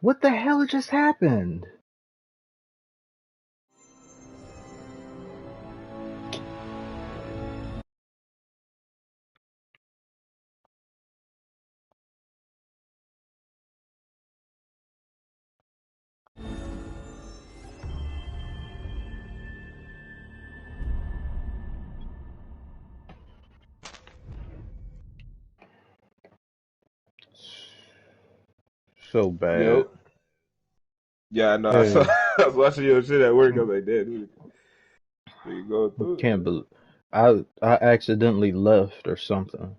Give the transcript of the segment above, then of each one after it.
What the hell just happened? So bad. Yo, yeah, no, I saw. Yeah, I was watching your shit at work. I was like, damn, dude, you going through it, can't man. believe I accidentally left or something.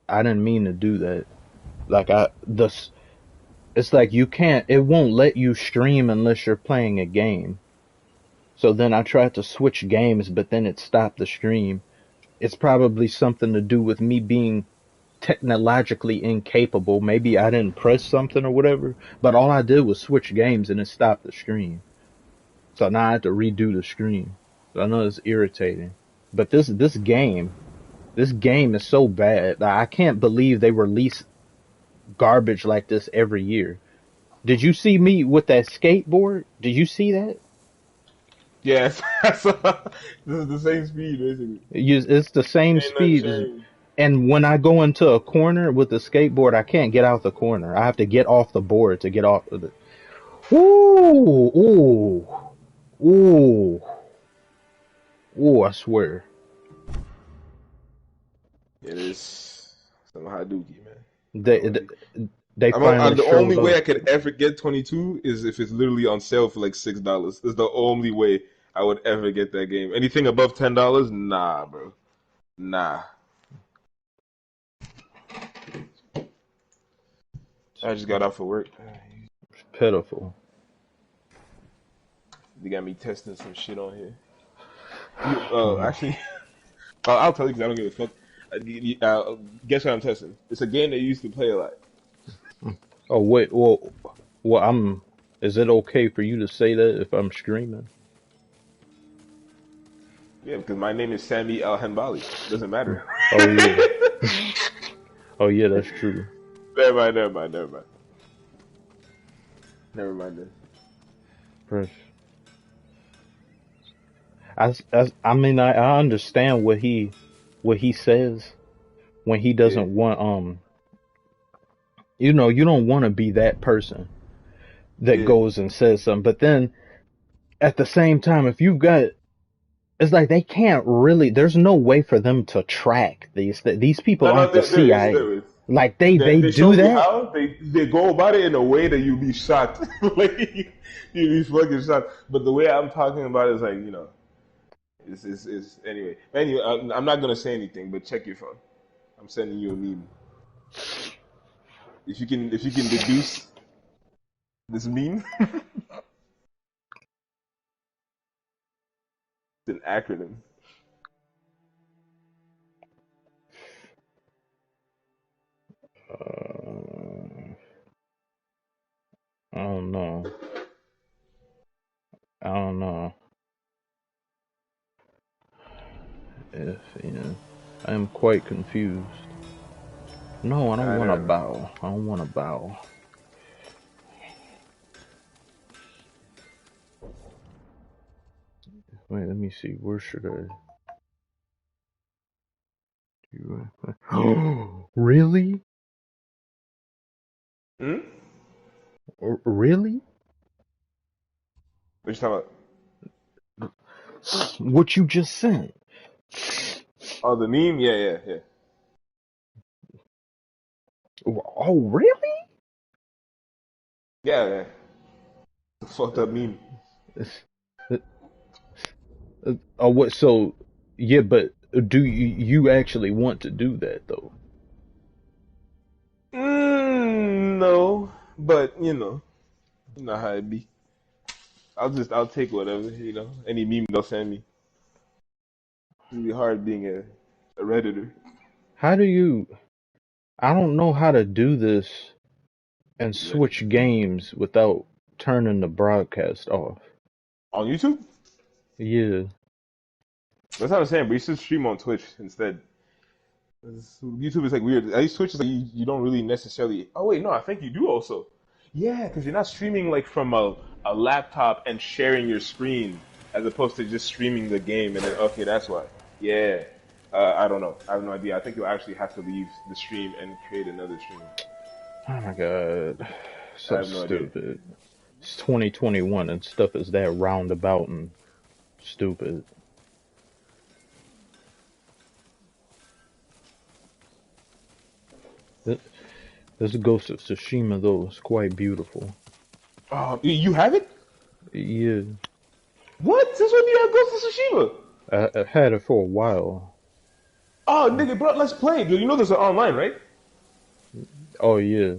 I didn't mean to do that. Like it's like you can't. It won't let you stream unless you're playing a game. So then I tried to switch games, but then it stopped the stream. It's probably something to do with me being technologically incapable. Maybe I didn't press something or whatever, but all I did was switch games and it stopped the stream. So now I have to redo the stream. So I know it's irritating. But this game is so bad. Like, I can't believe they release garbage like this every year. Did you see me with that skateboard? Did you see that? Yes, I saw. This is the same speed, basically. It's the same Ain't nothing speed as, changed. and when I go into a corner with the skateboard, I can't get out the corner. I have to get off the board to get off of it. Ooh, ooh, ooh, ooh! I swear. It is some Hadouken, man. They Some Hadouken. they finally The only showed way up. I could ever get 22 is if it's literally on sale for like $6. That's the only way I would ever get that game. Anything above $10, nah, bro. Nah. I just got off of work. It's pitiful. They got me testing some shit on here. Mm. Actually, I'll tell you because I don't give a fuck. Guess what I'm testing? It's a game that you used to play a lot. Oh wait, well, I'm. Is it okay for you to say that if I'm streaming? Yeah, because my name is Sammy Al Hanbali. Doesn't matter. Oh yeah. Oh yeah, that's true. Never mind, never mind, never mind. Never mind this. Press. I mean, I understand what he says when he Yeah. doesn't want you don't want to be that person that Yeah. goes and says something, but then at the same time, if you've got it's like they can't really. There's no way for them to track these people No, aren't no, the there is, CIA. there is. Like They, they they do showed you that. how they go about it in a way that you'll be shocked. Like you'll be fucking shocked. But the way I'm talking about it is like is anyway. Anyway, I'm not gonna say anything, but check your phone. I'm sending you a meme. If you can deduce this meme, it's an acronym. Uh, I don't know. I don't know if I am quite confused. No, I don't I want to know, man. bow. I don't want to bow. Wait, let me see. Where should I do it? Really? Hmm? Really? What you talking about? What you just sent? Oh, the meme? Yeah, yeah, yeah. Oh, really? Yeah, yeah. The fucked up meme. Oh, what? So, yeah, but do you actually want to do that though? No, but you know how it be. I'll take whatever, any meme they'll send me. It's really hard being a redditor How do you? I don't know how to do this and Reddit switch games without turning the broadcast off. on YouTube. Yeah. That's what I'm saying, but you should stream on Twitch instead. YouTube is like weird. At least Twitch is like you don't really necessarily. Oh wait, no, I think you do also. Yeah, because you're not streaming like from a laptop and sharing your screen as opposed to just streaming the game and then okay, that's why. Yeah. I don't know. I have no idea. I think you'll actually have to leave the stream and create another stream. Oh my god, I so have no idea. stupid. It's 2021 and stuff is that roundabout and stupid. This, this Ghost of Tsushima though is quite beautiful. You have it? Yeah, What? Since when do you have Ghost of Tsushima? I've had it for a while. Oh, nigga, bro, let's play. Dude, you know this is online, right? Oh yeah,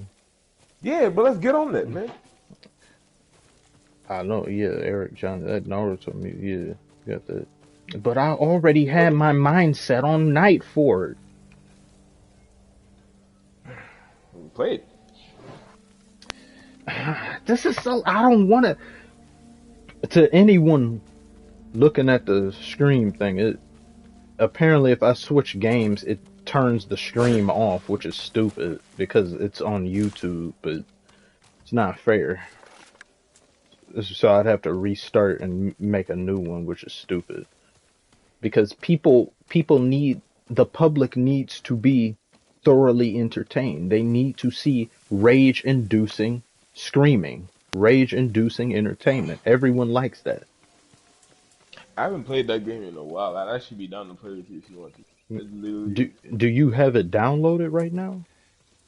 Yeah, but let's get on that, man. I know. Yeah, Eric Johnson, that Naruto me. Yeah, got that. But I already had my mindset on Night for it. Play it. This is so. I don't want to. To anyone looking at the stream thing, it apparently if I switch games, it turns the stream off, which is stupid because it's on YouTube, but it's not fair. So I'd have to restart and make a new one, which is stupid. Because people need the public needs to be thoroughly entertained. They need to see rage-inducing screaming, rage-inducing entertainment. Everyone likes that. I haven't played that game in a while. I'd actually be down to play with you if you want to. It's literally. Do you have it downloaded right now?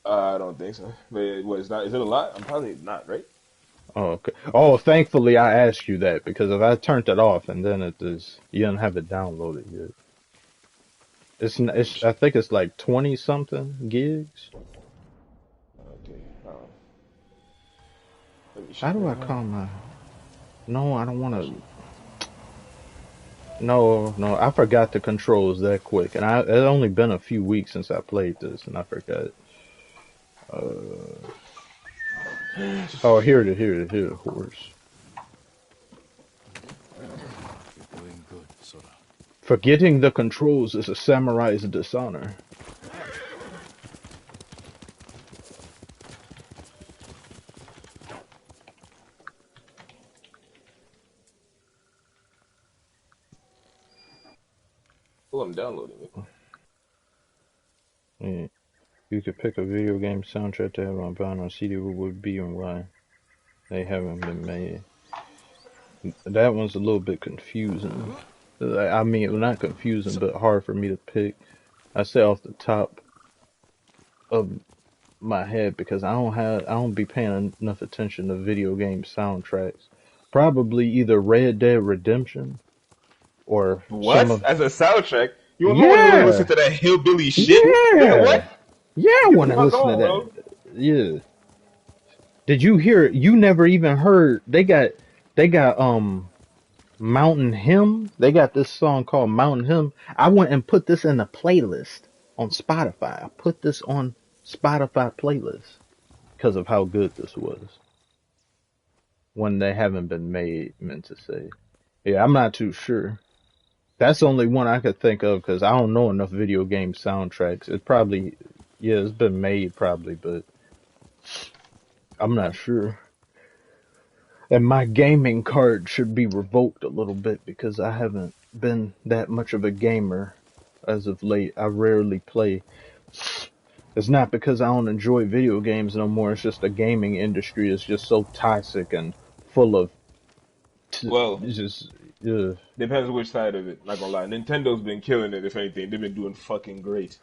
I don't think so. But what, it's not? Is it a lot? I'm probably not, right? Oh, okay. Oh, thankfully I asked you that because if I turned it off and then it is, you don't have it downloaded yet. It's I think it's like 20 something gigs. Okay. Let me How check do right I now. call my? No, I don't want to. No, no, I forgot the controls that quick, and it's only been a few weeks since I played this, and I forgot. Oh, here it is, here it is, here it is, horse. You're doing good, Sora. Forgetting the controls is a samurai's dishonor. Oh, I'm downloading it. Yeah. You could pick a video game soundtrack to have on vinyl or CD. What would be and why? They haven't been made. That one's a little bit confusing. I mean, well, not confusing, but hard for me to pick. I say off the top of my head because I don't be paying enough attention to video game soundtracks. Probably either Red Dead Redemption or some What? of As a soundtrack? You want to listen yeah, to that hillbilly shit? Nigga, yeah, what? yeah. I Get the want to fuck listen to on, bro. that. Yeah. Did you hear it? You never even heard they got Mountain Hymn. They got this song called Mountain Hymn. I went and put this in a playlist on Spotify. I put this on Spotify playlist because of how good this was. When they haven't been made, meant to say. Yeah, I'm not too sure. That's the only one I could think of because I don't know enough video game soundtracks. It probably, yeah, it's been made probably, but I'm not sure. And my gaming card should be revoked a little bit because I haven't been that much of a gamer as of late. I rarely play. It's not because I don't enjoy video games no more. It's just the gaming industry is just so toxic and full of Well, just uh, depends which side of it. Not gonna lie. Nintendo's been killing it, if anything. They've been doing fucking great.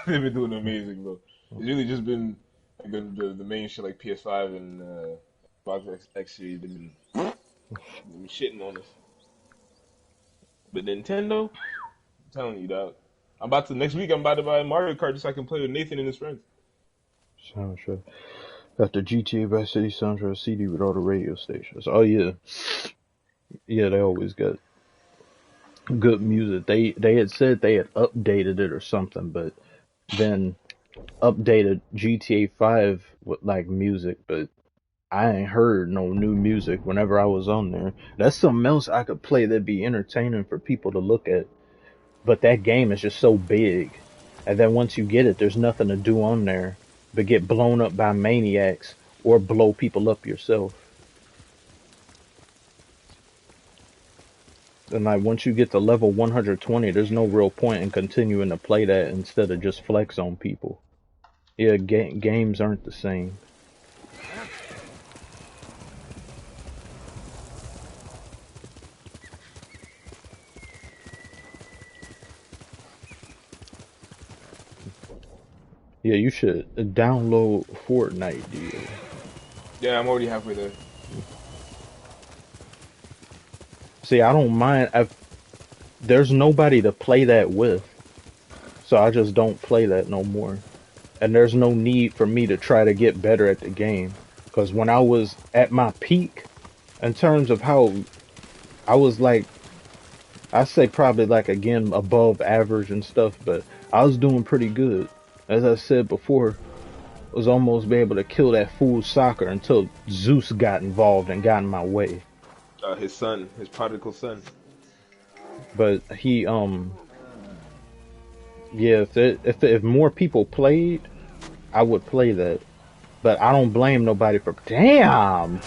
They've been doing amazing, bro. It's really just been like, the main shit like PS5 and Xbox X Series. They've been shitting on us. But Nintendo, I'm telling you, dog. Next week, I'm about to buy a Mario Kart just so I can play with Nathan and his friends. soundtrack. Got the GTA Vice City soundtrack CD with all the radio stations. Oh yeah, yeah. They always got good music. They had said they had updated it or something, but then updated GTA 5 with like music, but I ain't heard no new music whenever I was on there. That's something else I could play that'd be entertaining for people to look at. But that game is just so big. And then once you get it, there's nothing to do on there but get blown up by maniacs or blow people up yourself. And like once you get to level 120, there's no real point in continuing to play that instead of just flex on people. Yeah, games aren't the same. Yeah, you should download Fortnite, dude. Yeah, I'm already halfway there. See, I don't mind. There's nobody to play that with, so I just don't play that no more. And there's no need for me to try to get better at the game. Because when I was at my peak, in terms of how I was like, I say probably like again above average and stuff, but I was doing pretty good. As I said before, I was almost be able to kill that fool soccer until Zeus got involved and got in my way. His son, his prodigal son. But he, yeah, if more people played, I would play that. But I don't blame nobody for, damn.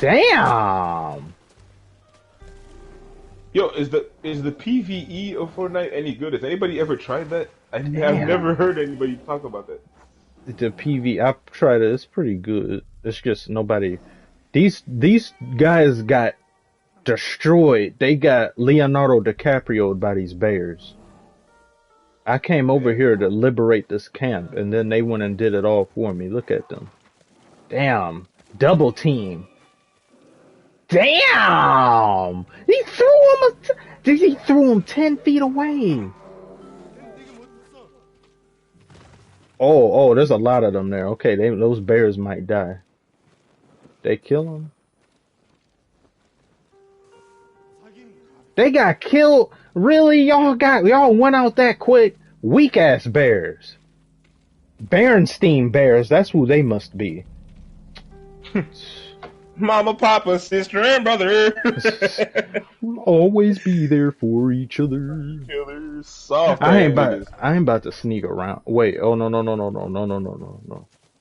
Yo, is the PvE of Fortnite any good? Has anybody ever tried that? I've Damn. never heard anybody talk about that. The PV, I've tried it. It's pretty good. It's just nobody. These guys got destroyed. They got Leonardo DiCaprio'd by these bears. I came over here to liberate this camp, and then they went and did it all for me. Look at them. Damn. Double team. Damn! He threw him 10 feet away. Oh, there's a lot of them there. Okay, those bears might die. They kill them? They got killed? Really? Y'all went out that quick? Weak ass bears. Berenstein bears, that's who they must be. Mama, papa, sister, and brother. We'll always be there for each other. Killers, soft. I ain't about to sneak around. Wait, oh no.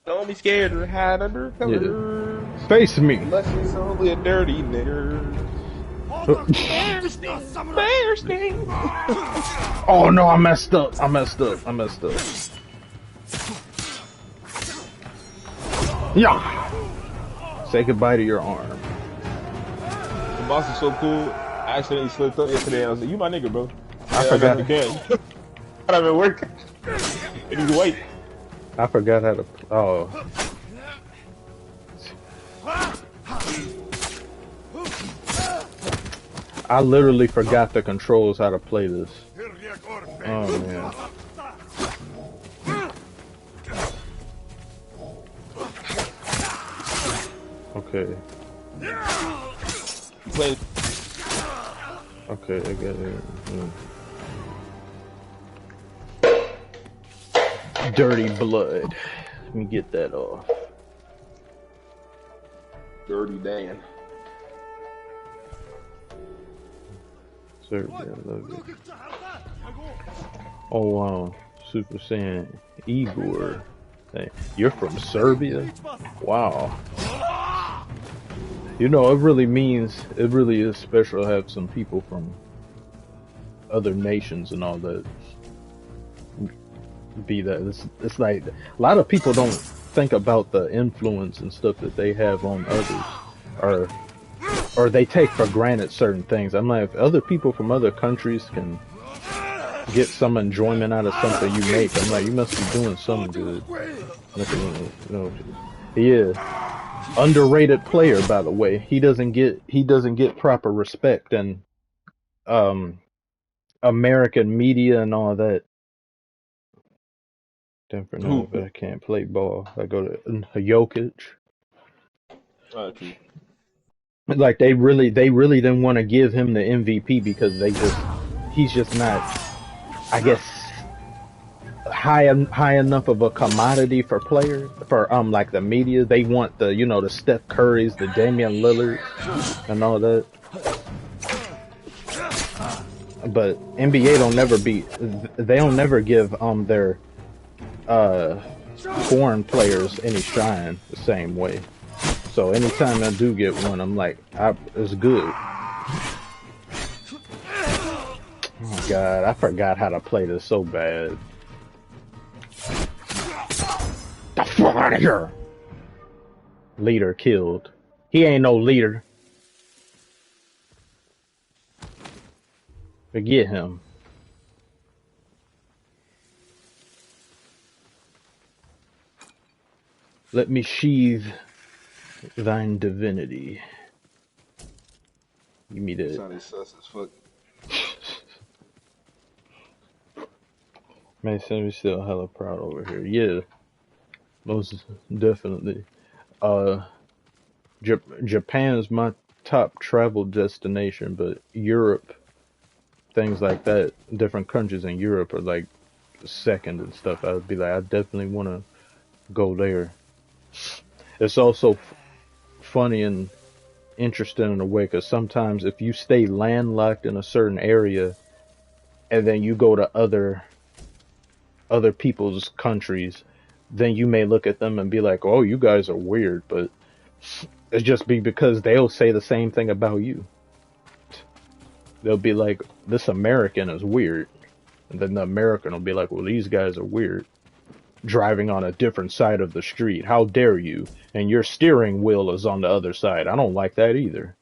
Don't be scared to hide under cover. Yeah. Face me. Unless it's only a dirty nigger. Bear sting. Oh no, I messed up. Yeah. Say goodbye to your arm. The boss is so cool. I accidentally slipped up yesterday. I was like, "You my nigga, bro." I forgot again. I'm at work. And he's white. I forgot how to. Oh. I literally forgot the controls how to play this. Oh man. Okay. Okay, I got it. Dirty blood. Let me get that off. Dirty Dan. Serbia, I love it. Oh wow, Super Saiyan Igor. Hey, you're from Serbia? Wow. You know, it really is special to have some people from other nations and all that be that. It's like, a lot of people don't think about the influence and stuff that they have on others, or they take for granted certain things. I'm like, if other people from other countries can get some enjoyment out of something you make, I'm like, you must be doing something good. Look at him, you know, he is underrated player, by the way. He doesn't get proper respect in American media and all that. Different now, but I can't play ball. I go to Jokic. Okay. Like they really didn't want to give him the MVP because he's just not, I guess, high enough of a commodity for players, for like the media. They want the, you know, the Steph Currys, the Damian Lillards, and all that. But NBA they'll never give their foreign players any shine the same way. So anytime I do get one, I'm like, it's good. Oh god, I forgot how to play this so bad. The fuck out of here! Leader killed. He ain't no leader. Forget him. Let me sheathe thine divinity. Give me that. Sounded sus as fuck. Mason, we still hella proud over here. Yeah, most definitely. Uh, Japan's my top travel destination, but Europe, things like that, different countries in Europe are like second and stuff. I would be like, I definitely want to go there. It's also funny and interesting in a way, because sometimes if you stay landlocked in a certain area and then you go to other people's countries, then you may look at them and be like, oh, you guys are weird, but it's just because they'll say the same thing about you. They'll be like, this American is weird. And then the American will be like, well, these guys are weird. Driving on a different side of the street. How dare you? And your steering wheel is on the other side. I don't like that either.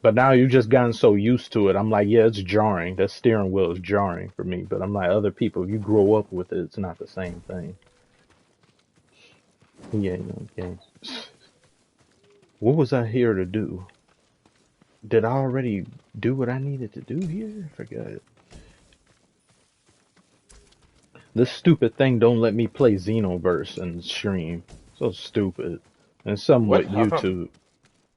But now you've just gotten so used to it. I'm like, yeah, it's jarring. That steering wheel is jarring for me. But I'm like, other people, if you grow up with it, it's not the same thing. Yeah, no games. What was I here to do? Did I already do what I needed to do here? I forgot. This stupid thing don't let me play Xenoverse and stream. So stupid. And somewhat What? How come? YouTube.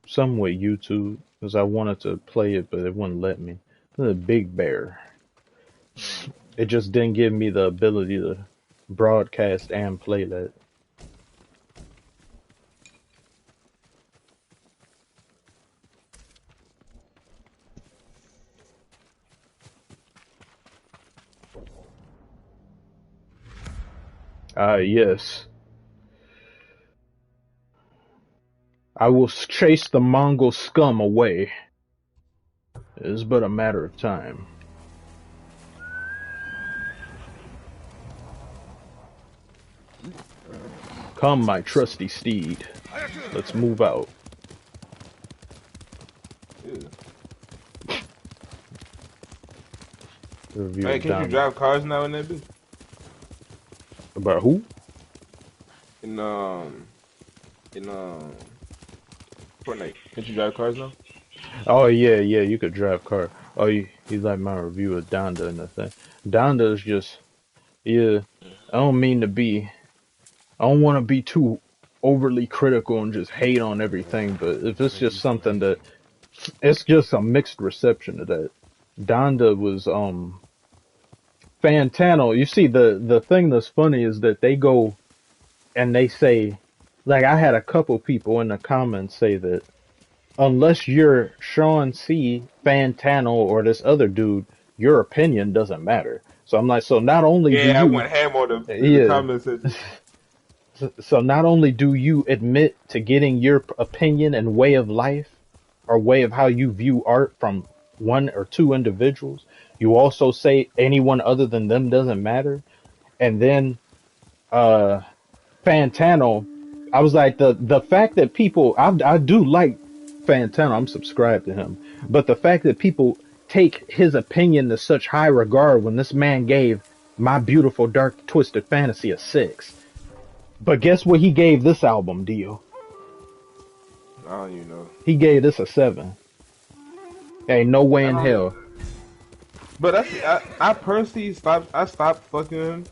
Somewhat YouTube. Because I wanted to play it, but it wouldn't let me. The Big Bear. It just didn't give me the ability to broadcast and play that. Yes. I will chase the Mongol scum away. It is but a matter of time. Come, my trusty steed. Let's move out. Yeah. Review Hey, of can't you Diamond. drive cars now in that bitch? About who? In Fortnite. Can't you drive cars now? Oh yeah, you could drive car. Oh, you like my review of Donda and the thing. Donda is just, yeah. I don't mean to be. I don't want to be too overly critical and just hate on everything, but if it's just something that, it's just a mixed reception to that. Donda was Fantano. You see, the thing that's funny is that they go and they say, like, I had a couple people in the comments say that unless you're Sean C, Fantano, or this other dude, your opinion doesn't matter. So I'm like, so not only do Yeah, I you, went ham on them in the yeah, comments. so not only do you admit to getting your opinion and way of life or way of how you view art from one or two individuals, you also say anyone other than them doesn't matter. And then uh Fantano, I was like, the fact that people, I do like Fantano, I'm subscribed to him, but the fact that people take his opinion to such high regard when this man gave My Beautiful Dark Twisted Fantasy a 6. But guess what he gave this album, Dio? I don't even know. He gave this a 7. Ain't no way I in don't know. hell. But I personally stopped fucking him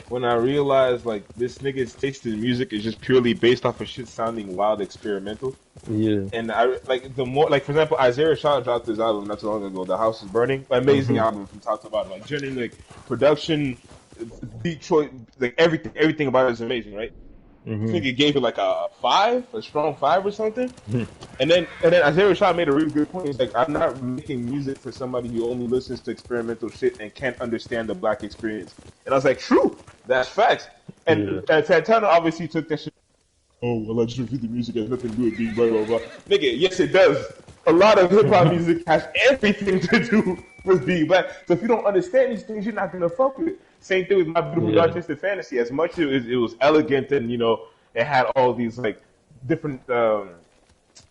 when I realized like this nigga's taste in music is just purely based off of shit sounding wild experimental. Yeah. And I like the more like for example, Isaiah Shaw dropped his album not too long ago, The House is Burning. Amazing Hmm. album from top to bottom. Like generally like production, Detroit, like everything about it is amazing, right? I Hmm. think it gave it like a 5, a strong 5 or something. And then Isaiah Rashad made a really good point. He's like, I'm not making music for somebody who only listens to experimental shit and can't understand the black experience. And I was like, true, that's facts. Yeah. And Santana obviously took that shit oh, well, I just review the music has nothing to do with being blah blah blah. Nigga, yes it does. A lot of hip hop music has everything to do with being black. So if you don't understand these things, you're not gonna fuck with it. Same thing with My Beautiful Yeah. Dark Twisted Fantasy. As much as it was elegant and it had all these like different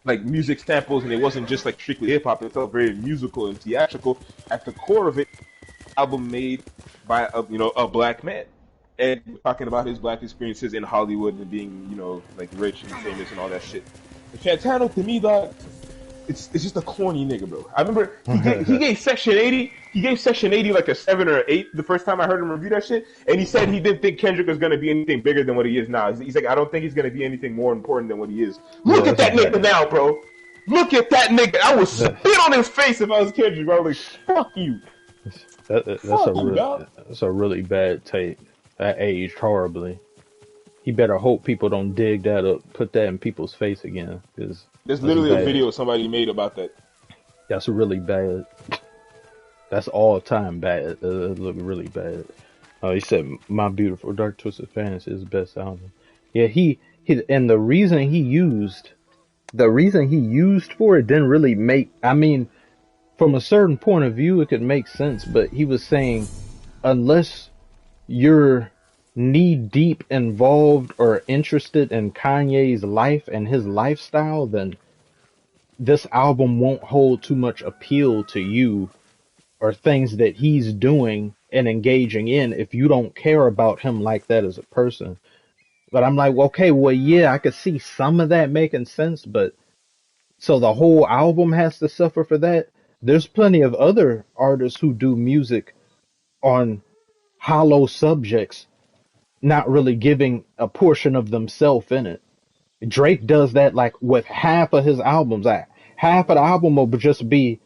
like music samples, and it wasn't just like strictly hip hop. It felt very musical and theatrical. At the core of it, album made by a black man, and talking about his black experiences in Hollywood and being like rich and famous and all that shit. And Fantano to me, dog, it's just a corny nigga, bro. I remember he gave Section 80. He gave Section 80 like a 7 or 8 the first time I heard him review that shit, and he said he didn't think Kendrick was gonna be anything bigger than what he is now. He's like, I don't think he's gonna be anything more important than what he is. Look at that nigga now, bro. Look at that nigga. I would spit on his face if I was Kendrick, bro. Like, fuck you. That's a really bad take. That aged horribly. He better hope people don't dig that up, put that in people's face again. Cause there's literally a video somebody made about that. That's really bad. That's all time bad. It looked really bad. He said, "My Beautiful Dark Twisted Fantasy is the best album." Yeah, he and the reason he used for it didn't really make. I mean, from a certain point of view, it could make sense, but he was saying, unless you're knee deep involved or interested in Kanye's life and his lifestyle, then this album won't hold too much appeal to you or things that he's doing and engaging in if you don't care about him like that as a person. But I'm like, okay, well, yeah, I could see some of that making sense, but so the whole album has to suffer for that? There's plenty of other artists who do music on hollow subjects, not really giving a portion of themselves in it. Drake does that like with half of his albums. Half of the album will just be,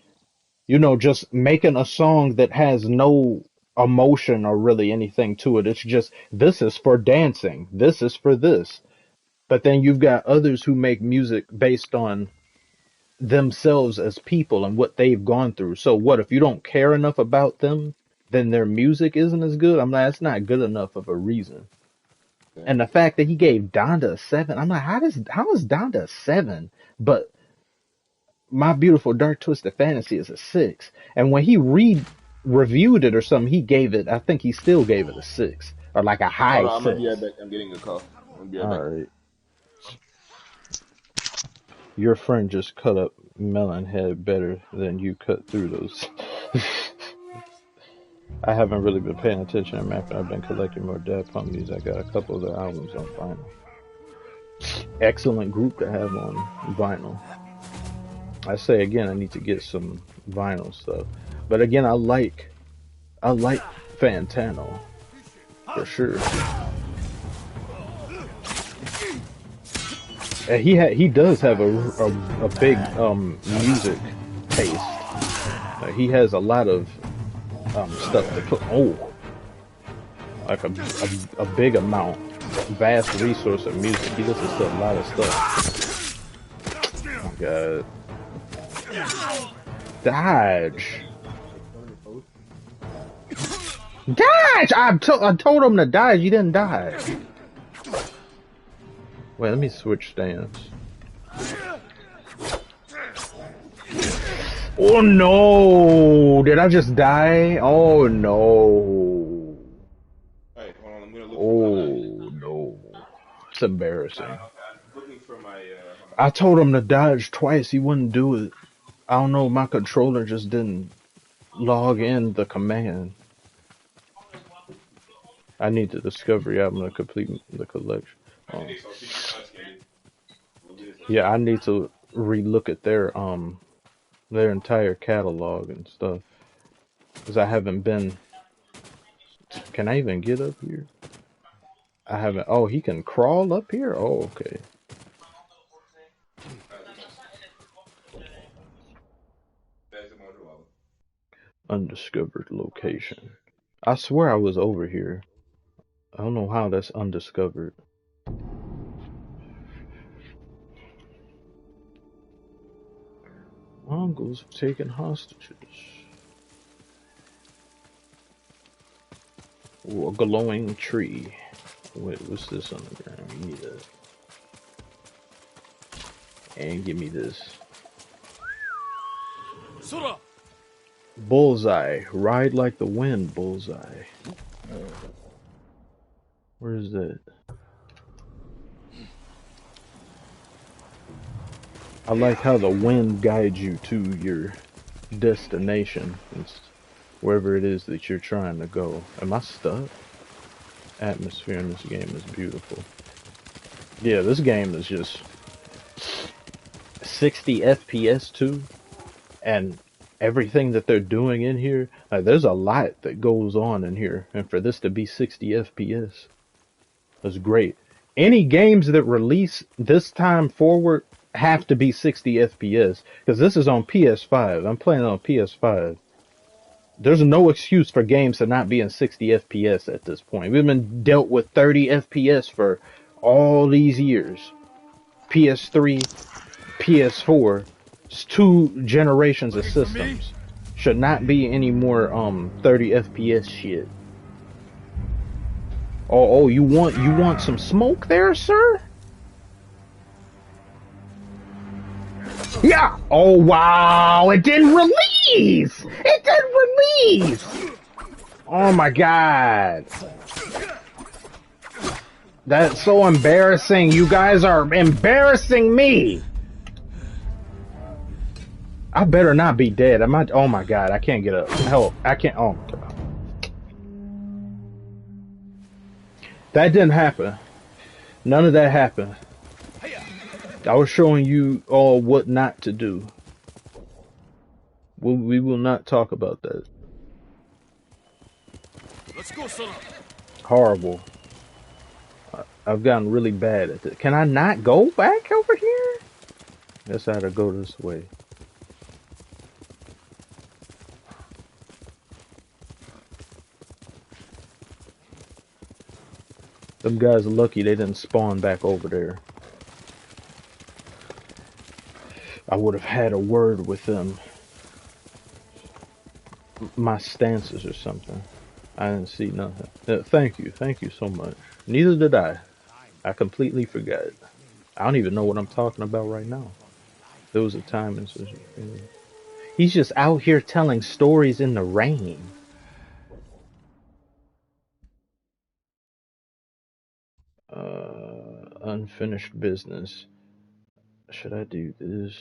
just making a song that has no emotion or really anything to it. It's just, this is for dancing. This is for this. But then you've got others who make music based on themselves as people and what they've gone through. So what if you don't care enough about them, then their music isn't as good? I'm like, that's not good enough of a reason. Yeah. And the fact that he gave Donda a 7, I'm like, how is Donda a 7? But My Beautiful Dark Twisted Fantasy is a 6. And when he reviewed it or something, he gave it, I think he still gave it a 6 or like a high 6. I'm gonna be right back. I'm getting a call. All right. Your friend just cut up Melonhead better than you cut through those. I haven't really been paying attention to Mac, but I've been collecting more Daft Punk music. I got a couple of their albums on vinyl. Excellent group to have on vinyl. I say again, I need to get some vinyl stuff. But again, I like Fantano for sure. He does have a big music taste. He has a lot of stuff to put. Like a big amount, vast resource of music. He listens to a lot of stuff. Oh God. Dodge. Dodge! I told him to dodge. You didn't dodge. Wait, let me switch stance. Oh no! Did I just die? Oh no! Alright, hold on. I'm gonna look. Oh no! It's embarrassing. I'm looking for my. I told him to dodge twice. He wouldn't do it. I don't know. My controller just didn't log in the command. I need the Discovery album to complete the collection. Yeah, I need to relook at their entire catalog and stuff, because I haven't been. Can I even get up here? I haven't. Oh, he can crawl up here? Oh, okay. Undiscovered location. I swear I was over here. I don't know how that's undiscovered. Mongols have taken hostages. Ooh, a glowing tree. Wait, what's this on the ground? Yeah. And give me this. Sora! Bullseye. Ride like the wind, Bullseye. Where is that? I like how the wind guides you to your destination. It's wherever it is that you're trying to go. Am I stuck? Atmosphere in this game is beautiful. Yeah, this game is just 60 FPS too, and everything that they're doing in here, there's a lot that goes on in here, and for this to be 60 FPS is great. Any games that release this time forward have to be 60 FPS, because this is on PS5. I'm playing on PS5. There's no excuse for games to not be in 60 FPS at this point. We've been dealt with 30 FPS for all these years. PS3, PS4, it's 2 generations of systems. Should not be any more 30 FPS shit. Oh, you want some smoke there, sir? Yeah. Oh wow, it didn't release. It didn't release. Oh my god. That's so embarrassing. You guys are embarrassing me. I better not be dead. Am I? Oh my god, I can't get up. Help. I can't. Oh my god. That didn't happen. None of that happened. I was showing you all what not to do. We will not talk about that. Let's go, Sora. Horrible. I've gotten really bad at this. Can I not go back over here? Guess I had to go this way. Them guys are lucky they didn't spawn back over there. I would have had a word with them. My stances or something. I didn't see nothing. Thank you so much. Neither did I. I completely forgot. I don't even know what I'm talking about right now. There was a time and such. He's just out here telling stories in the rain. Unfinished business. Should I do this?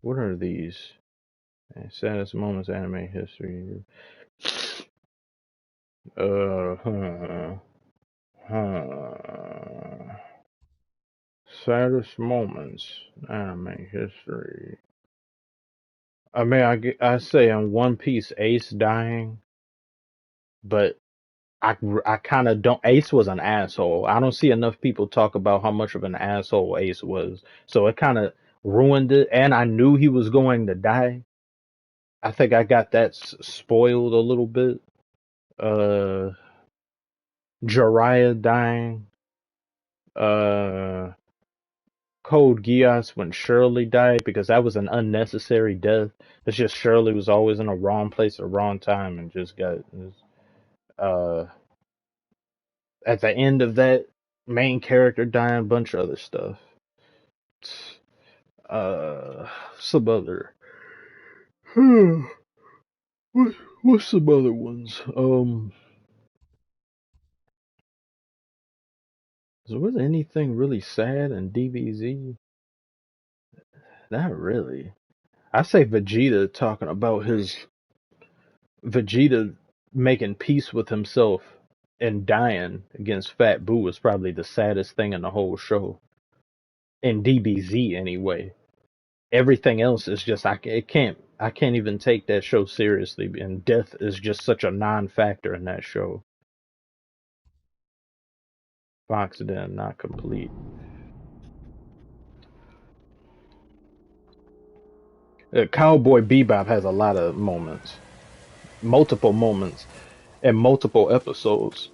What are these? Saddest moments anime history. Saddest moments anime history. I mean, I say in One Piece, Ace dying, but I kind of don't. Ace was an asshole. I don't see enough people talk about how much of an asshole Ace was, so it kind of ruined it. And I knew he was going to die. I think I got that spoiled a little bit. Jiraiya dying. Code Geass when Shirley died, because that was an unnecessary death. It's just Shirley was always in the wrong place at the wrong time and just got at the end of that, main character dying, a bunch of other stuff. Some other what's some other ones? Was anything really sad in DBZ? Not really. I say Vegeta talking about Vegeta making peace with himself and dying against Fat Boo was probably the saddest thing in the whole show. In DBZ anyway. Everything else is just I can't even take that show seriously, and death is just such a non-factor in that show. Fox Den not complete. Cowboy Bebop has a lot of moments, multiple moments, and multiple episodes.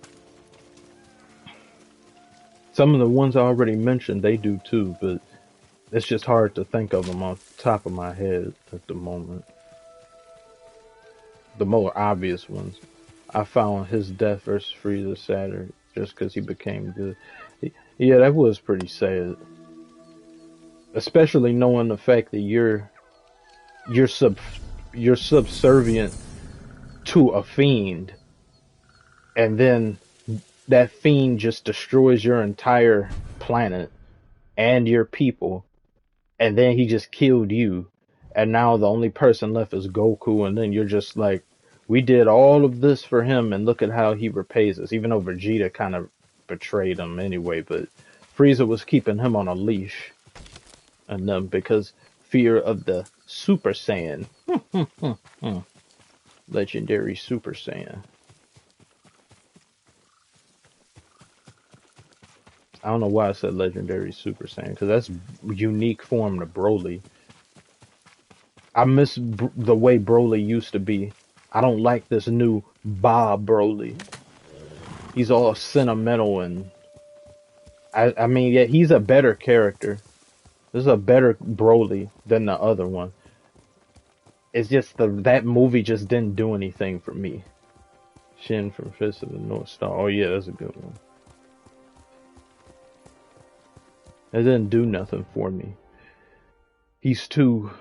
Some of the ones I already mentioned, they do too, but it's just hard to think of them off the top of my head at the moment. The more obvious ones. I found his death versus Frieza Saturn just because he became good. Yeah, that was pretty sad, especially knowing the fact that you're sub you're subservient to a fiend, and then that fiend just destroys your entire planet and your people, and then he just killed you, and now the only person left is Goku, and then you're just like, we did all of this for him, and look at how he repays us. Even though Vegeta kind of betrayed him anyway, but Frieza was keeping him on a leash, and because fear of the Super Saiyan, legendary Super Saiyan. I don't know why I said legendary Super Saiyan, because that's unique form to Broly. I miss the way Broly used to be. I don't like this new Bob Broly. He's all sentimental, and I mean, yeah, he's a better character. This is a better Broly than the other one. It's just that movie just didn't do anything for me. Shin from Fist of the North Star. Oh yeah, that's a good one. It didn't do nothing for me. He's too.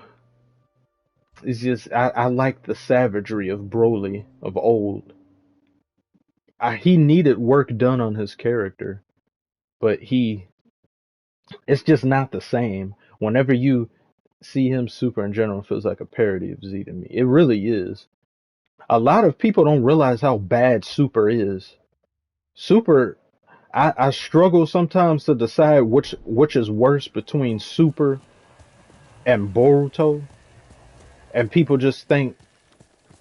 It's just I like the savagery of Broly of old. He needed work done on his character, but it's just not the same. Whenever you see him Super in general, it feels like a parody of Z to me. It really is. A lot of people don't realize how bad Super is. Super, I struggle sometimes to decide which is worse between Super and Boruto, and people just think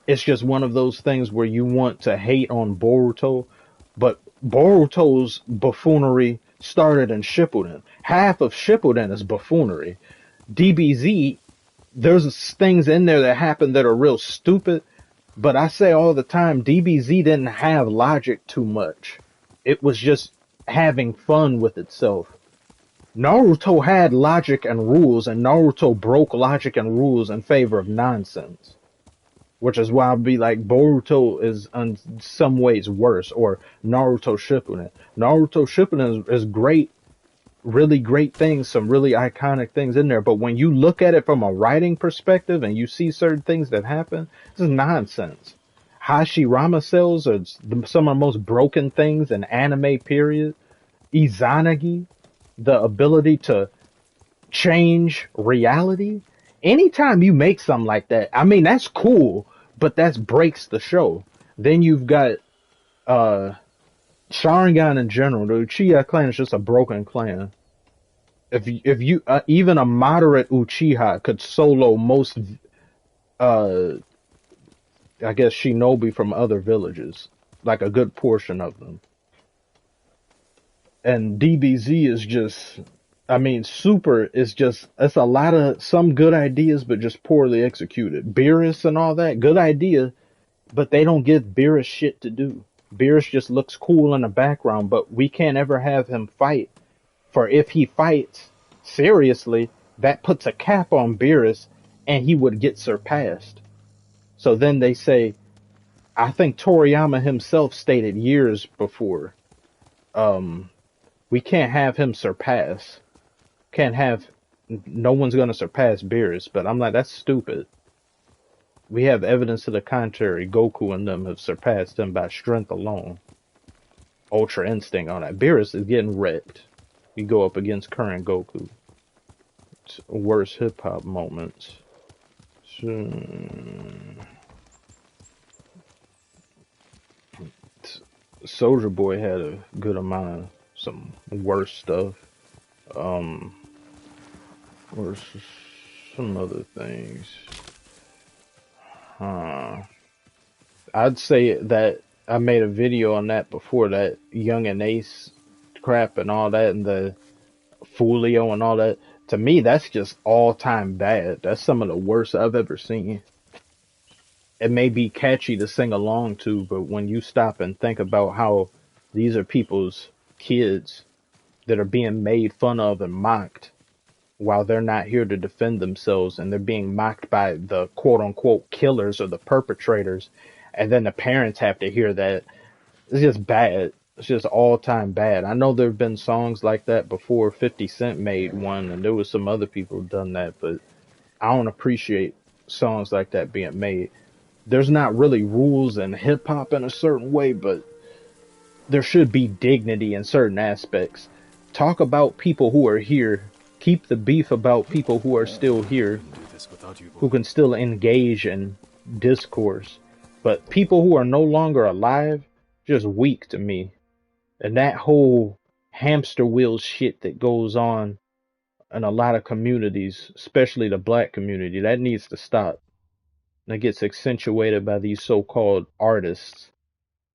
it's just one of those things where you want to hate on Boruto, but Boruto's buffoonery started in Shippuden. Half of Shippuden is buffoonery. DBZ, there's things in there that happen that are real stupid, but I say all the time, DBZ didn't have logic too much. It was just having fun with itself. Naruto had logic and rules, and Naruto broke logic and rules in favor of nonsense. Which is why I'd be like, Boruto is in some ways worse, or Naruto Shippuden. Naruto Shippuden is great, really great things, some really iconic things in there, but when you look at it from a writing perspective and you see certain things that happen, this is nonsense. Hashirama cells are some of the most broken things in anime, period. Izanagi, the ability to change reality. Anytime you make something like that, I mean, that's cool, but that breaks the show. Then you've got Sharingan in general. The Uchiha clan is just a broken clan. If you even a moderate Uchiha could solo most, I guess, shinobi from other villages, like a good portion of them. And DBZ is just, I mean, Super is just, it's a lot of some good ideas, but just poorly executed. Beerus and all that, good idea, but they don't give Beerus shit to do. Beerus just looks cool in the background, but we can't ever have him fight. For if he fights seriously, that puts a cap on Beerus, and he would get surpassed. So then they say, I think Toriyama himself stated years before, we can't have him surpass. No one's gonna surpass Beerus, but I'm like, that's stupid. We have evidence to the contrary. Goku and them have surpassed him by strength alone. Ultra Instinct on that. Beerus is getting wrecked. You go up against current Goku. It's worst hip hop moments. Soldier Boy had a good amount of some worse stuff. Or some other things. I'd say that I made a video on that before, that Young and Ace crap and all that, and the Folio and all that. To me, that's just all-time bad. That's some of the worst I've ever seen. It may be catchy to sing along to, but when you stop and think about how these are people's kids that are being made fun of and mocked while they're not here to defend themselves, and they're being mocked by the quote-unquote killers or the perpetrators, and then the parents have to hear that, it's just bad. It's just all time bad. I know there have been songs like that before. 50 Cent made one, and there was some other people who done that, but I don't appreciate songs like that being made. There's not really rules in hip hop in a certain way, but there should be dignity in certain aspects. Talk about people who are here. Keep the beef about people who are still here, Couldn't do this without you, who boy. can still engage in discourse. But people who are no longer alive, just weak to me. And that whole hamster wheel shit that goes on in a lot of communities, especially the black community, that needs to stop. That gets accentuated by these so-called artists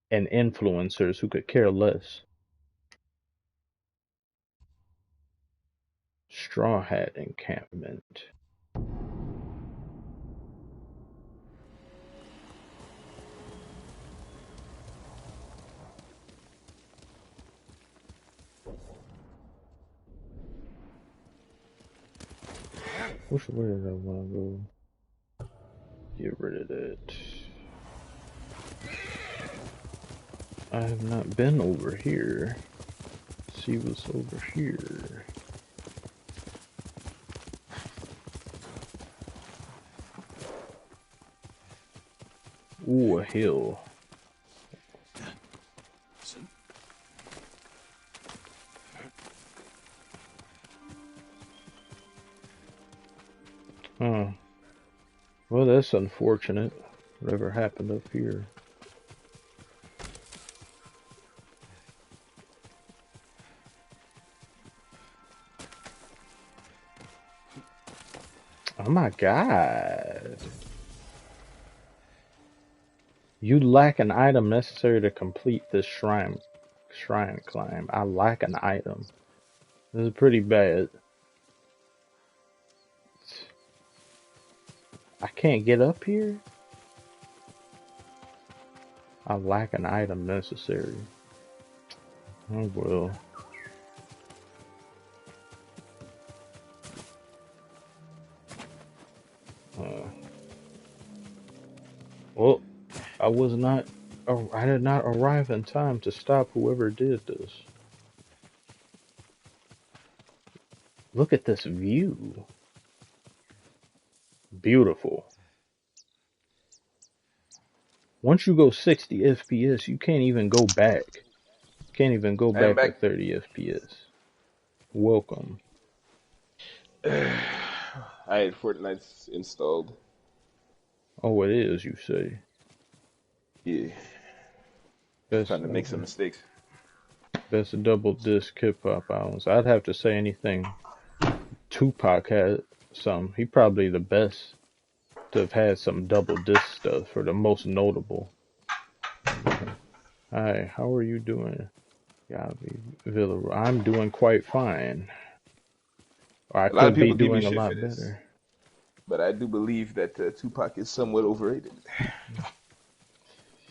and influencers who could care less. Straw Hat encampment. Which way did I want to go? Get rid of that. I have not been over here. Let's see what's over here. Ooh, a hill. Huh. Well, that's unfortunate. Whatever happened up here. Oh my god. You lack an item necessary to complete this shrine climb. I lack an item. This is pretty bad. I can't get up here? I lack an item necessary. Oh well. Well, I was not. I did not arrive in time to stop whoever did this. Look at this view. Beautiful. Once you go 60 FPS, you can't even go back. Can't even go I am back to back. 30 FPS. Welcome. I had Fortnite installed. Oh, it is, you say. Yeah, Best, trying to make some mistakes. best double disc hip hop albums. I'd have to say anything. Tupac had some. He probably the best to have had some double disc stuff for the most notable. Hi, how are you doing? Gavi Villarreal. I'm doing quite fine. Or I A lot of could be people give me doing a shit for lot this, better. but I do believe that Tupac is somewhat overrated.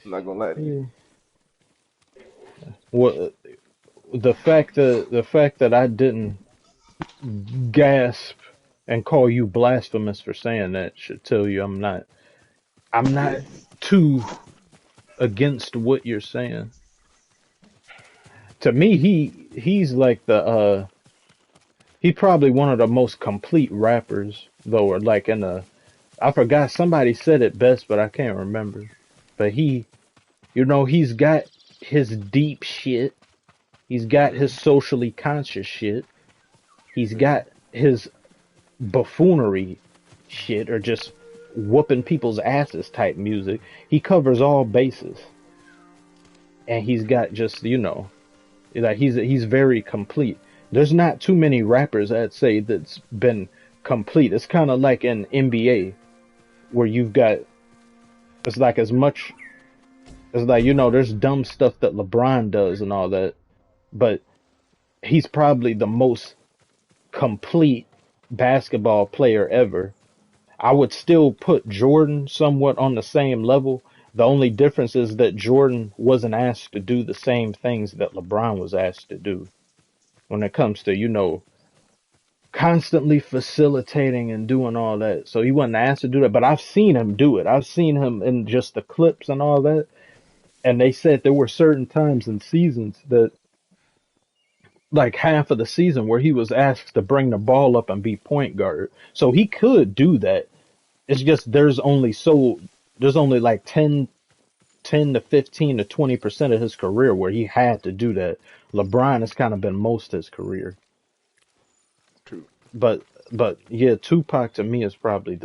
I'm not gonna lie to you. Yeah. Well, the fact that I didn't gasp and call you blasphemous for saying that should tell you I'm not Yeah, too against what you're saying. To me, he's like he probably one of the most complete rappers though, or like in a I forgot somebody said it best, but I can't remember. But he's got his deep shit. He's got his socially conscious shit. He's got his buffoonery shit or just whooping people's asses type music. He covers all bases. And he's got just, like he's very complete. There's not too many rappers I'd say that's been complete. It's kind of like in NBA where you've got it's like as much as like there's dumb stuff that LeBron does and all that, but he's probably the most complete basketball player ever. I would still put Jordan somewhat on the same level. The only difference is that Jordan wasn't asked to do the same things that LeBron was asked to do when it comes to, constantly facilitating and doing all that. So he wasn't asked to do that, but I've seen him do it. I've seen him in just the clips and all that. And they said there were certain times in seasons that, like half of the season, where he was asked to bring the ball up and be point guard. So he could do that. It's just there's only like 10 to 15 to 20% of his career where he had to do that. LeBron has kind of been most of his career. True. But yeah, Tupac to me is probably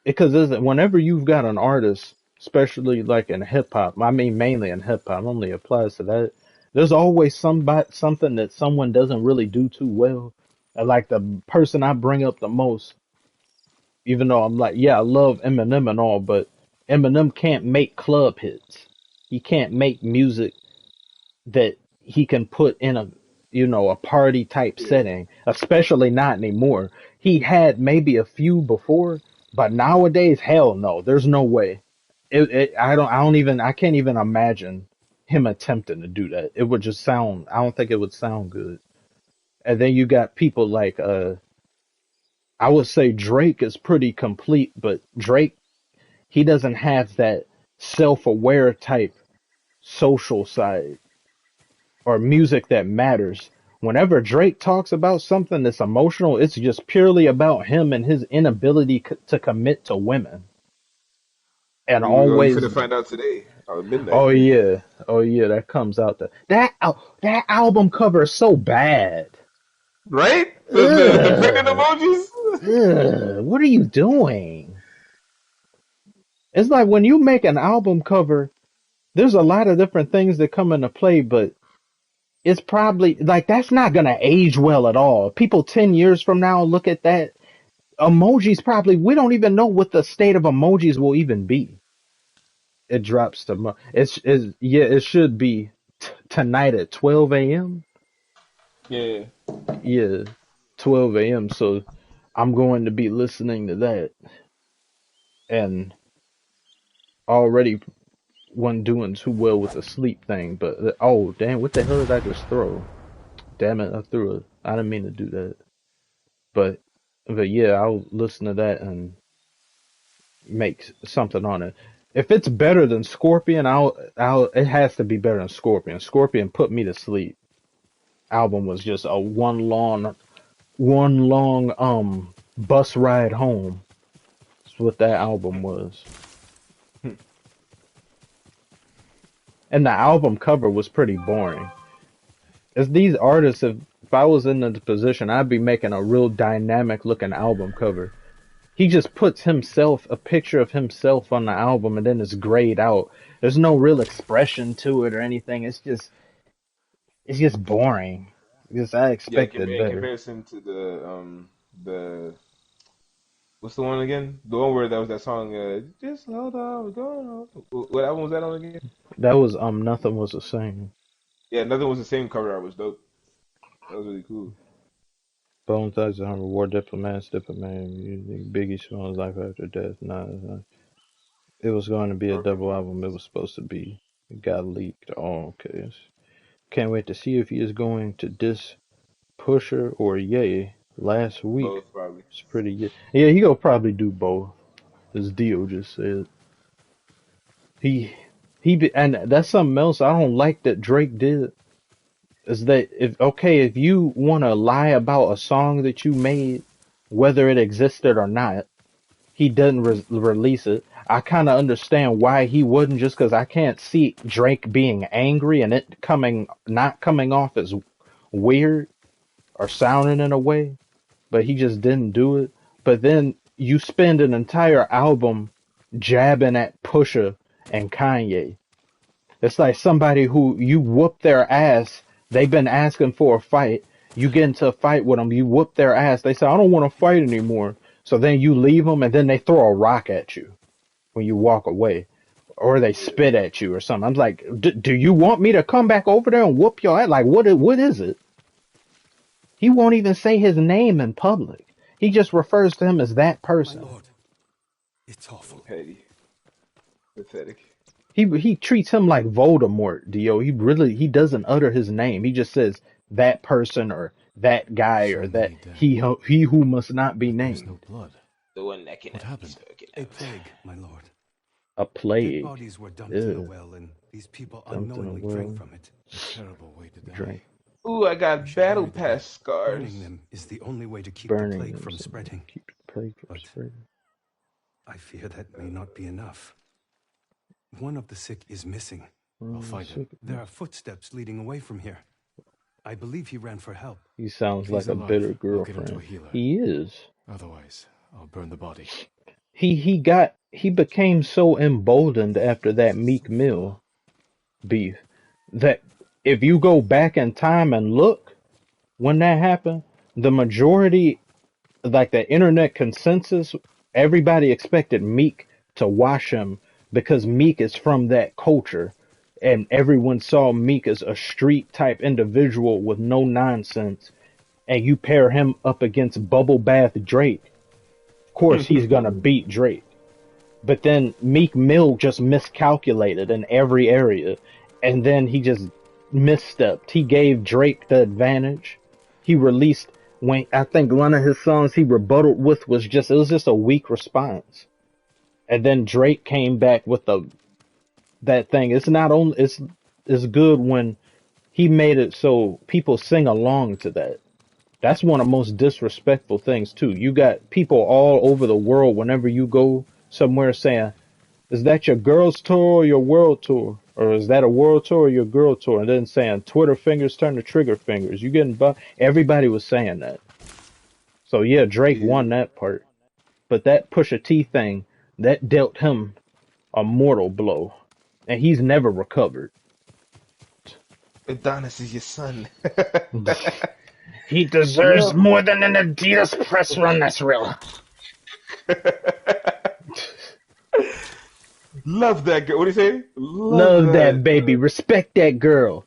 because whenever you've got an artist, especially like in hip hop, I mean mainly in hip hop, only applies to that. There's always something that someone doesn't really do too well. And like the person I bring up the most, even though I'm like, yeah, I love Eminem and all, but Eminem can't make club hits. He can't make music that he can put in a party type Yeah. setting, especially not anymore. He had maybe a few before, but nowadays, hell no, there's no way. I can't even imagine him attempting to do that. It would just sound, I don't think it would sound good. And then you got people like, I would say Drake is pretty complete, but Drake, he doesn't have that self-aware type social side or music that matters. Whenever Drake talks about something that's emotional, it's just purely about him and his inability to commit to women. And You always, finna find out today. Midnight. oh yeah, oh yeah, that comes out that album cover is so bad. Right? The pregnant Ugh, emojis? what are you doing? It's like when you make an album cover, there's a lot of different things that come into play, but it's probably like that's not gonna age well at all. People 10 years from now look at that emojis probably we don't even know what the state of emojis will even be. It drops to it's yeah, it should be tonight at 12 a.m. Yeah. Yeah, 12 a.m. So I'm going to be listening to that and already wasn't doing too well with the sleep thing, but oh damn, what the hell did I just throw? Damn it, I threw it. I didn't mean to do that. But yeah, I'll listen to that and make something on it. If it's better than Scorpion, I'll it has to be better than Scorpion. Scorpion put me to sleep. Album was just a one long bus ride home. That's what that album was. And the album cover was pretty boring. As these artists, if I was in the position, I'd be making a real dynamic looking album cover. He just puts himself, a picture of himself on the album and then it's grayed out. There's no real expression to it or anything. It's just boring. Because I Yeah, expected in better. comparison to the what's the one again? The one where that was that song, just hold on, we're going on. What album was that on again? That was Nothing Was the Same. Yeah, nothing was the same. Cover art was dope. That was really cool. Bone Thugs and War Diplomat music, Biggie Smalls Life After Death. Nah. It was going to be a Okay. double album. It was supposed to be. It got leaked. Oh, okay. Can't wait to see if he is going to diss Pusher or Ye. Last week, Both probably. it's pretty good. Yeah, he gonna probably do both. As Dio just said, he and that's something else I don't like that Drake did. Is that if you want to lie about a song that you made, whether it existed or not, he doesn't release it. I kind of understand why he wouldn't, just because I can't see Drake being angry and it not coming off as weird or sounding in a way, but he just didn't do it. But then you spend an entire album jabbing at Pusha and Kanye. It's like somebody who you whoop their ass. They've been asking for a fight. You get into a fight with them. You whoop their ass. They say, I don't want to fight anymore. So then you leave them and then they throw a rock at you when you walk away. Or they spit at you or something. I'm like, do you want me to come back over there and whoop your ass? Like, what is it? He won't even say his name in public. He just refers to him as that My person. lord, it's awful. Petty. Pathetic. He treats him like Voldemort, Dio. He doesn't utter his name. He just says that person or that guy So or that many dead. he who must not be There is named. no blood. The one that What happened? spoken A of. plague, my lord. A Dead plague. bodies were dumped in a Ew. well, and these people Dumped in a unknowingly drank well. from it. A terrible way to die. Drink. Ooh, I We got should battle hurry them. pass scars. Burning them is the only way to keep the Burning plague them from so spreading. keep the plague from But spreading. I fear that may not be enough. One of the sick is missing. I'll find him. There are footsteps leading away from here. I believe he ran for help. He sounds If like he's a alive, bitter we'll get him to a girlfriend. healer. He is. Otherwise, I'll burn the body. He became so emboldened after that Meek Mill beef that if you go back in time and look when that happened, the majority, like the internet consensus, everybody expected Meek to wash him because Meek is from that culture. And everyone saw Meek as a street type individual with no nonsense. And you pair him up against Bubble Bath Drake. Of course, he's gonna beat Drake. But then Meek Mill just miscalculated in every area. And then he just misstepped. He gave Drake the advantage. He released, when I think one of his songs he rebutted with was just, it was just a weak response. And then Drake came back with that thing. It's not only, it's good when he made it so people sing along to that. That's one of the most disrespectful things too. You got people all over the world whenever you go somewhere saying, is that your girls tour or your world tour? Or is that a world tour or your girl tour? And then saying Twitter fingers turn to trigger fingers. You getting everybody was saying that. So yeah, Drake Yeah. won that part. But that Pusha T thing, that dealt him a mortal blow. And he's never recovered. Adonis is your son. He deserves more than an Adidas press run, that's real. Love that girl. What do you say? Love that baby. Respect that girl.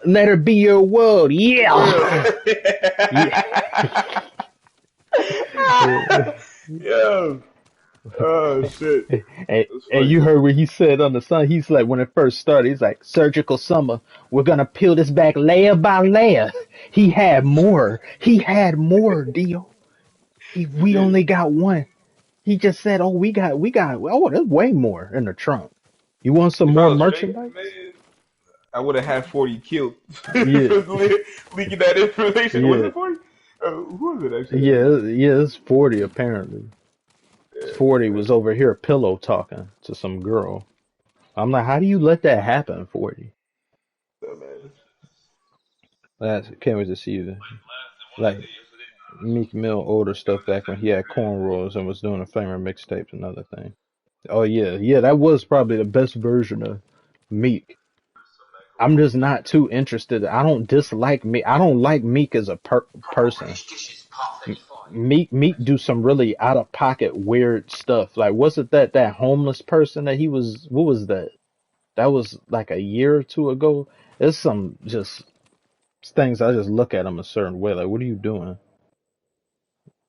Let her be your world. Yeah. Yo. Oh shit. And you heard what he said on the song. He's like, when it first started, he's like, surgical summer. We're gonna peel this back layer by layer. He had more. Dio. We only got one. He just said, oh, there's way more in the trunk. You want some If I more was merchandise? Drake, man, I would have had 40 killed. Yeah. Leaking that information. Yeah. Was it 40? Who was it actually? Yeah, it's 40 apparently. 40 was over here pillow talking to some girl. I'm like, how do you let that happen, 40? Oh, man. Can't wait to see the like Meek Mill older stuff back when he had cornrows and was doing a Flamer mixtapes and other thing. Oh yeah, that was probably the best version of Meek. I'm just not too interested. I don't dislike Meek. I don't like Meek as a person. Meek do some really out of pocket weird stuff. Like wasn't that homeless person that he was? What was that? That was like a year or two ago. There's some just things I just look at him a certain way. Like, what are you doing?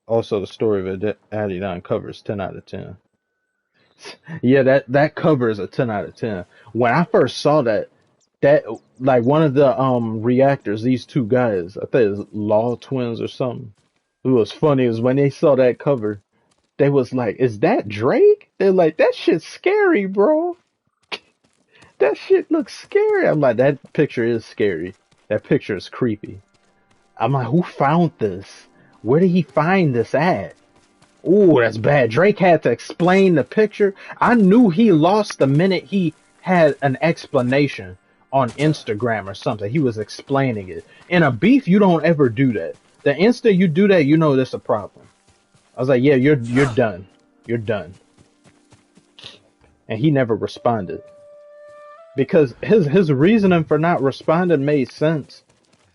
Also, the story of Adidon covers 10 out of 10. Yeah, that cover is a 10 out of 10. When I first saw that like one of the reactors, these two guys, I think it was Law Twins or something. What was funny is when they saw that cover, they was like, "Is that Drake?" They're like, "That shit's scary, bro. That shit looks scary." I'm like, "That picture is scary. That picture is creepy." I'm like, "Who found this? Where did he find this at?" Ooh, that's bad. Drake had to explain the picture. I knew he lost the minute he had an explanation on Instagram or something. He was explaining it. In a beef, you don't ever do that. The instant you do that, you know there's a problem. I was like, yeah, you're done. You're done. And he never responded. Because his reasoning for not responding made sense.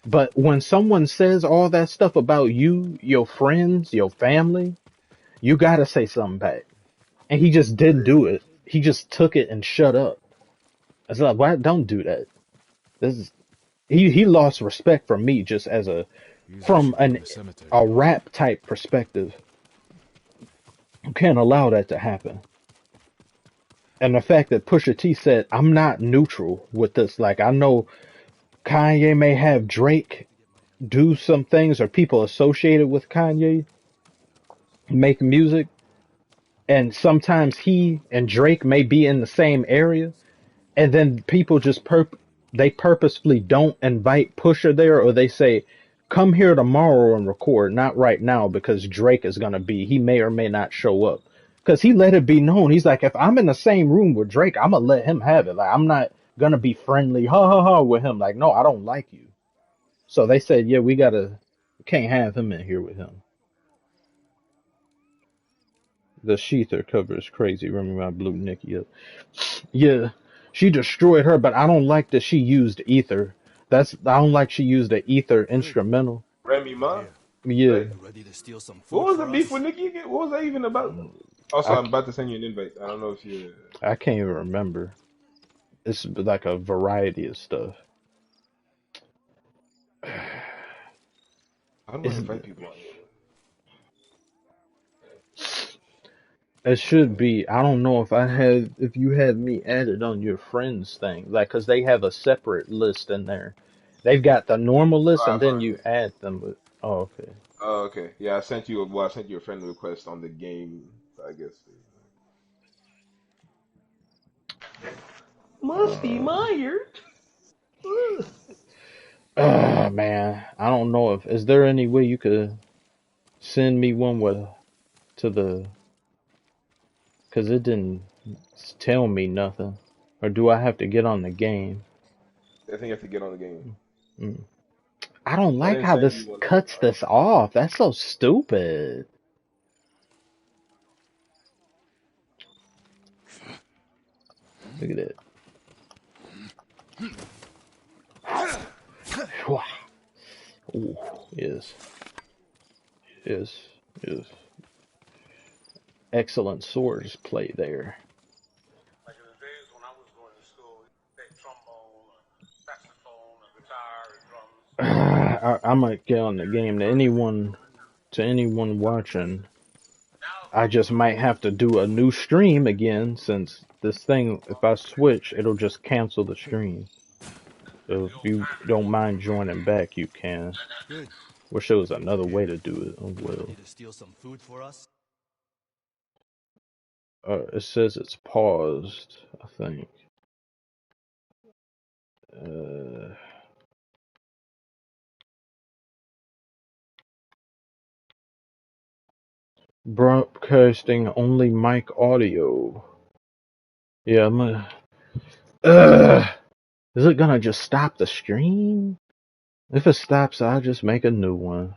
But when someone says all that stuff about you, your friends, your family, you gotta say something back. And he just didn't do it. He just took it and shut up. I was like, why don't do that? This is he lost respect from me just as from a rap type perspective. You can't allow that to happen. And the fact that Pusha T said, I'm not neutral with this. Like, I know Kanye may have Drake do some things or people associated with Kanye make music, and sometimes he and Drake may be in the same area, and then people just they purposefully don't invite Pusha there, or they say, "Come here tomorrow and record, not right now because Drake is gonna be. He may or may not show up." Because he let it be known. He's like, if I'm in the same room with Drake, I'm gonna let him have it. Like, I'm not gonna be friendly, ha ha ha, with him. Like, no, I don't like you. So they said, yeah, we can't have him in here with him. The Sheether cover is crazy. Remember, I blew Nikki up. Yeah, she destroyed her, but I don't like that she used ether. I don't like she used the ether instrumental. Remy Ma, Yeah, right? Ready to steal some What food was the for beef us? with Nicki again? What was that even about? Also, I, I'm about to send you an invite. I don't know if you. I can't even remember. It's like a variety of stuff. How do I It's, invite people on here? it should be. I don't know if you had me added on your friends thing, like, cause they have a separate list in there. They've got the normal list, Oh, and I then found you it. add them. Oh, okay. Oh, okay. Yeah, I sent you a friend request on the game. So I guess. Must be Uh, Meyer. man, I don't know if is there any way you could send me one to the, cause it didn't tell me nothing, or do I have to get on the game? I think you have to get on the game. Mm. I don't I like didn't how send you this one. cuts this off. That's so stupid. Look at it. Ooh, yes, yes, yes. Excellent swords play there. Like in the days when I was going to school, take trombone, saxophone, guitar, and drums. I might get on the game. To anyone watching, I just might have to do a new stream again since this thing, if I switch, it'll just cancel the stream. So if you don't mind joining back, you can. Good. Wish there was another way to do it. Oh Ready well. to steal some food for us? It says it's paused, I think. Uh, broadcasting only mic audio. Yeah, I'm gonna. Is it gonna just stop the stream? If it stops, I'll just make a new one.